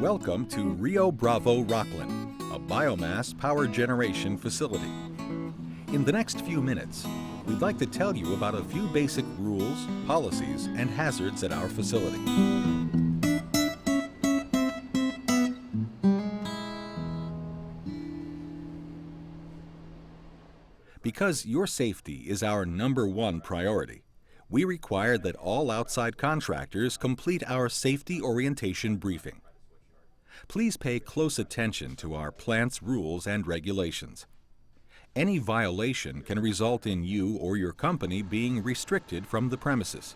Welcome to Rio Bravo Rocklin, a biomass power generation facility. In the next few minutes, we'd like to tell you about a few basic rules, policies, and hazards at our facility. Because your safety is our #1 priority, we require that all outside contractors complete our safety orientation briefing. Please pay close attention to our plant's rules and regulations. Any violation can result in you or your company being restricted from the premises.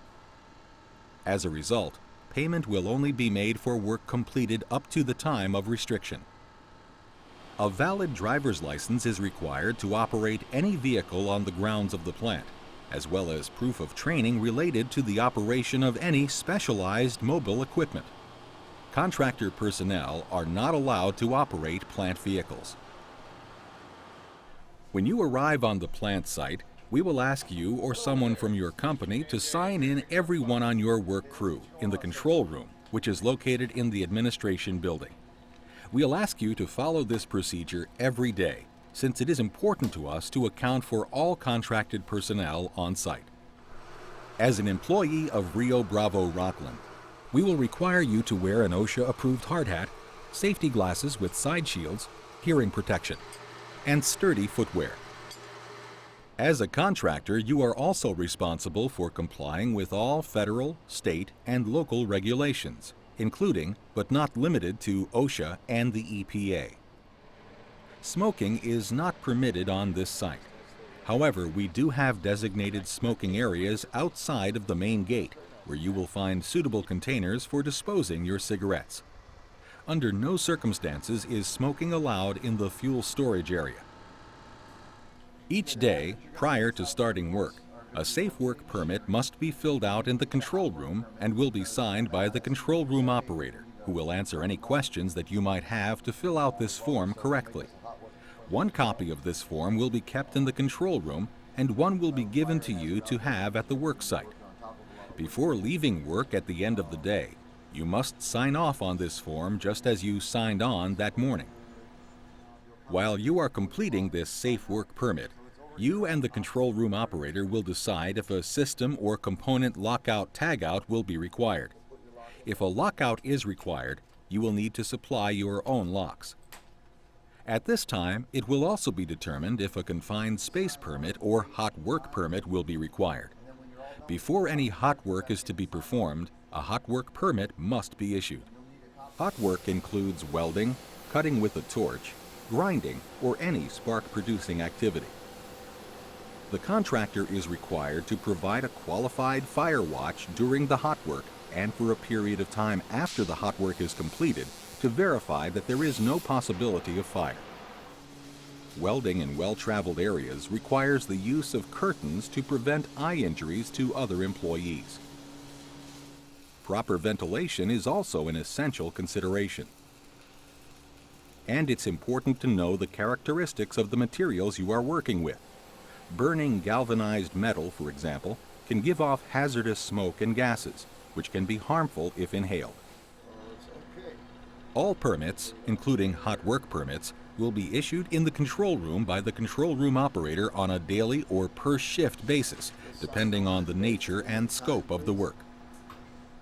As a result, payment will only be made for work completed up to the time of restriction. A valid driver's license is required to operate any vehicle on the grounds of the plant, as well as proof of training related to the operation of any specialized mobile equipment. Contractor personnel are not allowed to operate plant vehicles. When you arrive on the plant site, we will ask you or someone from your company to sign in everyone on your work crew in the control room, which is located in the administration building. We'll ask you to follow this procedure every day, since it is important to us to account for all contracted personnel on site. As an employee of Rio Bravo Rocklin, we will require you to wear an OSHA-approved hard hat, safety glasses with side shields, hearing protection, and sturdy footwear. As a contractor, you are also responsible for complying with all federal, state, and local regulations, including, but not limited to, OSHA and the EPA. Smoking is not permitted on this site. However, we do have designated smoking areas outside of the main gate, where you will find suitable containers for disposing your cigarettes. Under no circumstances is smoking allowed in the fuel storage area. Each day, prior to starting work, a safe work permit must be filled out in the control room and will be signed by the control room operator, who will answer any questions that you might have to fill out this form correctly. One copy of this form will be kept in the control room, and one will be given to you to have at the work site. Before leaving work at the end of the day, you must sign off on this form just as you signed on that morning. While you are completing this safe work permit, you and the control room operator will decide if a system or component lockout/tagout will be required. If a lockout is required, you will need to supply your own locks. At this time, it will also be determined if a confined space permit or hot work permit will be required. Before any hot work is to be performed, a hot work permit must be issued. Hot work includes welding, cutting with a torch, grinding, or any spark-producing activity. The contractor is required to provide a qualified fire watch during the hot work and for a period of time after the hot work is completed to verify that there is no possibility of fire. Welding in well-traveled areas requires the use of curtains to prevent eye injuries to other employees. Proper ventilation is also an essential consideration. And it's important to know the characteristics of the materials you are working with. Burning galvanized metal, for example, can give off hazardous smoke and gases, which can be harmful if inhaled. All permits, including hot work permits, will be issued in the control room by the control room operator on a daily or per shift basis, depending on the nature and scope of the work.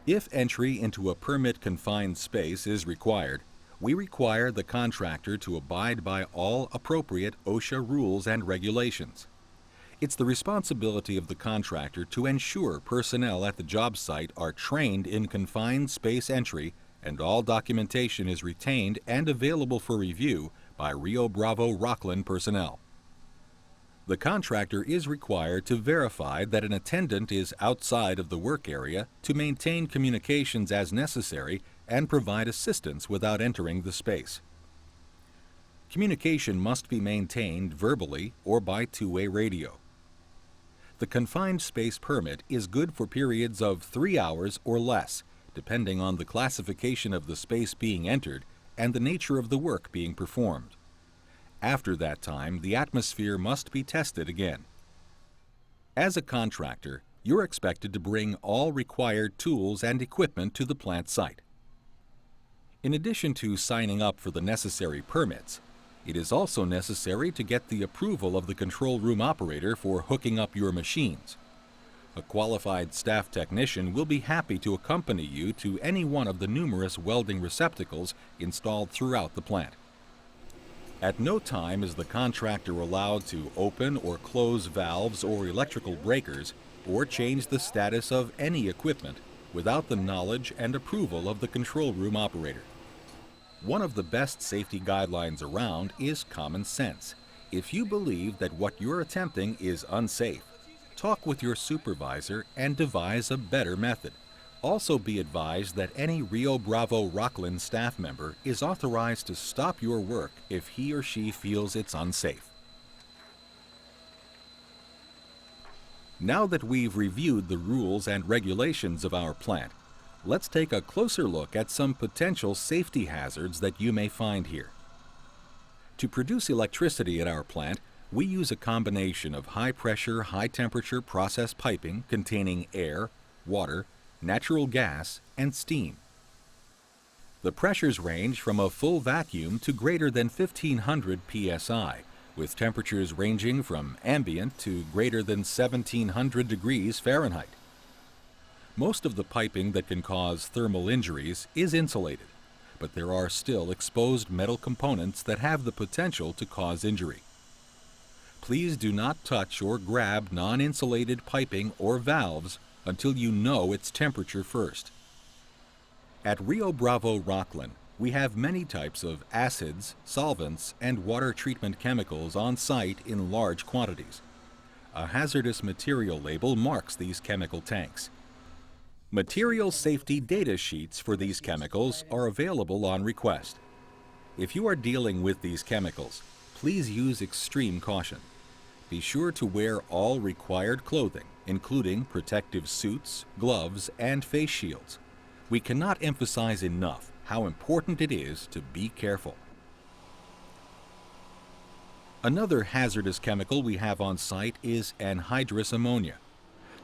If entry into a permit confined space is required, we require the contractor to abide by all appropriate OSHA rules and regulations. It's the responsibility of the contractor to ensure personnel at the job site are trained in confined space entry and all documentation is retained and available for review by Rio Bravo Rocklin personnel. The contractor is required to verify that an attendant is outside of the work area to maintain communications as necessary and provide assistance without entering the space. Communication must be maintained verbally or by two-way radio. The confined space permit is good for periods of 3 hours or less, depending on the classification of the space being entered and the nature of the work being performed. After that time, the atmosphere must be tested again. As a contractor, you're expected to bring all required tools and equipment to the plant site. In addition to signing up for the necessary permits, it is also necessary to get the approval of the control room operator for hooking up your machines. A qualified staff technician will be happy to accompany you to any one of the numerous welding receptacles installed throughout the plant. At no time is the contractor allowed to open or close valves or electrical breakers or change the status of any equipment without the knowledge and approval of the control room operator. One of the best safety guidelines around is common sense. If you believe that what you're attempting is unsafe, talk with your supervisor and devise a better method. Also be advised that any Rio Bravo Rocklin staff member is authorized to stop your work if he or she feels it's unsafe. Now that we've reviewed the rules and regulations of our plant, let's take a closer look at some potential safety hazards that you may find here. To produce electricity at our plant, we use a combination of high-pressure, high-temperature process piping containing air, water, natural gas, and steam. The pressures range from a full vacuum to greater than 1500 psi, with temperatures ranging from ambient to greater than 1700 degrees Fahrenheit. Most of the piping that can cause thermal injuries is insulated, but there are still exposed metal components that have the potential to cause injury. Please do not touch or grab non-insulated piping or valves until you know its temperature first. At Rio Bravo Rocklin, we have many types of acids, solvents, and water treatment chemicals on site in large quantities. A hazardous material label marks these chemical tanks. Material safety data sheets for these chemicals are available on request. If you are dealing with these chemicals, please use extreme caution. Be sure to wear all required clothing, including protective suits, gloves, and face shields. We cannot emphasize enough how important it is to be careful. Another hazardous chemical we have on site is anhydrous ammonia.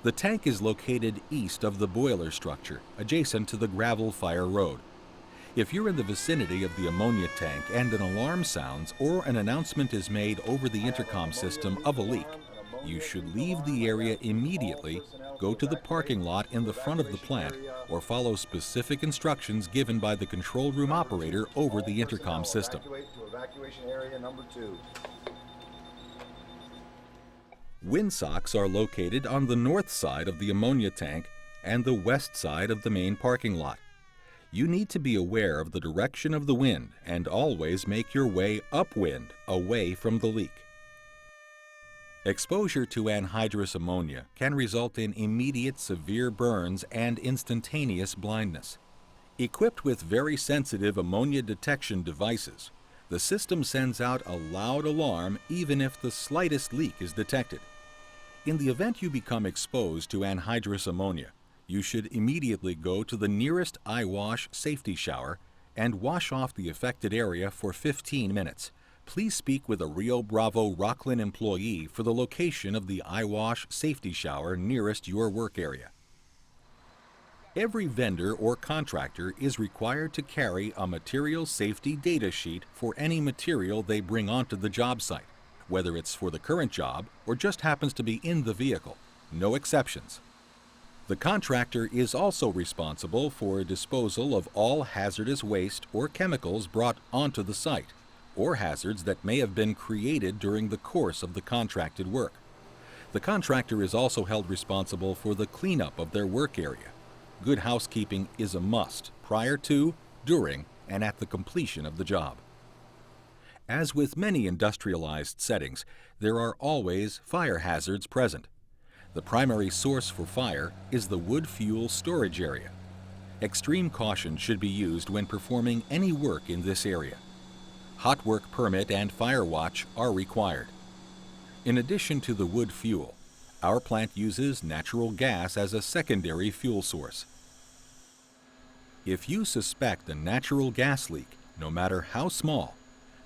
The tank is located east of the boiler structure, adjacent to the gravel fire road. If you're in the vicinity of the ammonia tank and an alarm sounds or an announcement is made over the intercom system of a leak, you should leave the area immediately, go to the parking lot in the front of the plant, or follow specific instructions given by the control room operator over the intercom system. Windsocks are located on the north side of the ammonia tank and the west side of the main parking lot. You need to be aware of the direction of the wind and always make your way upwind, away from the leak. Exposure to anhydrous ammonia can result in immediate severe burns and instantaneous blindness. Equipped with very sensitive ammonia detection devices, the system sends out a loud alarm even if the slightest leak is detected. In the event you become exposed to anhydrous ammonia, you should immediately go to the nearest eye wash safety shower and wash off the affected area for 15 minutes. Please speak with a Rio Bravo Rocklin employee for the location of the eye wash safety shower nearest your work area. Every vendor or contractor is required to carry a material safety data sheet for any material they bring onto the job site, whether it's for the current job or just happens to be in the vehicle. No exceptions. The contractor is also responsible for disposal of all hazardous waste or chemicals brought onto the site, or hazards that may have been created during the course of the contracted work. The contractor is also held responsible for the cleanup of their work area. Good housekeeping is a must prior to, during, and at the completion of the job. As with many industrialized settings, there are always fire hazards present. The primary source for fire is the wood fuel storage area. Extreme caution should be used when performing any work in this area. Hot work permit and fire watch are required. In addition to the wood fuel, our plant uses natural gas as a secondary fuel source. If you suspect a natural gas leak, no matter how small,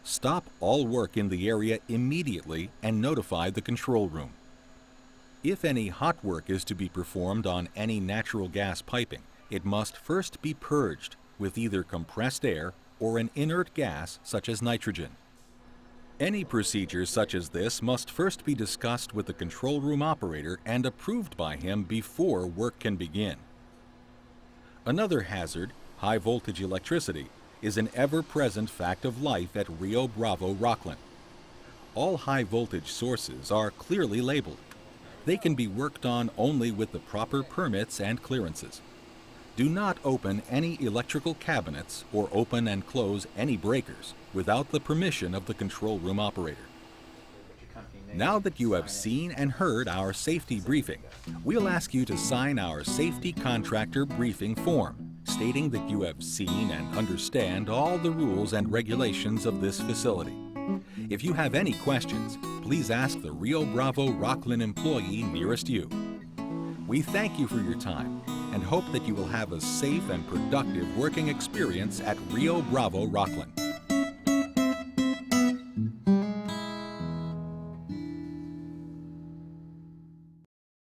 stop all work in the area immediately and notify the control room. If any hot work is to be performed on any natural gas piping, it must first be purged, with either compressed air or an inert gas such as nitrogen. Any procedure such as this must first be discussed with the control room operator and approved by him before work can begin. Another hazard, high voltage electricity, is an ever-present fact of life at Rio Bravo Rocklin. All high voltage sources are clearly labeled. They can be worked on only with the proper permits and clearances. Do not open any electrical cabinets or open and close any breakers without the permission of the control room operator. Now that you have seen and heard our safety briefing, we'll ask you to sign our Safety Contractor Briefing Form, stating that you have seen and understand all the rules and regulations of this facility. If you have any questions, please ask the Rio Bravo Rocklin employee nearest you. We thank you for your time and hope that you will have a safe and productive working experience at Rio Bravo Rocklin.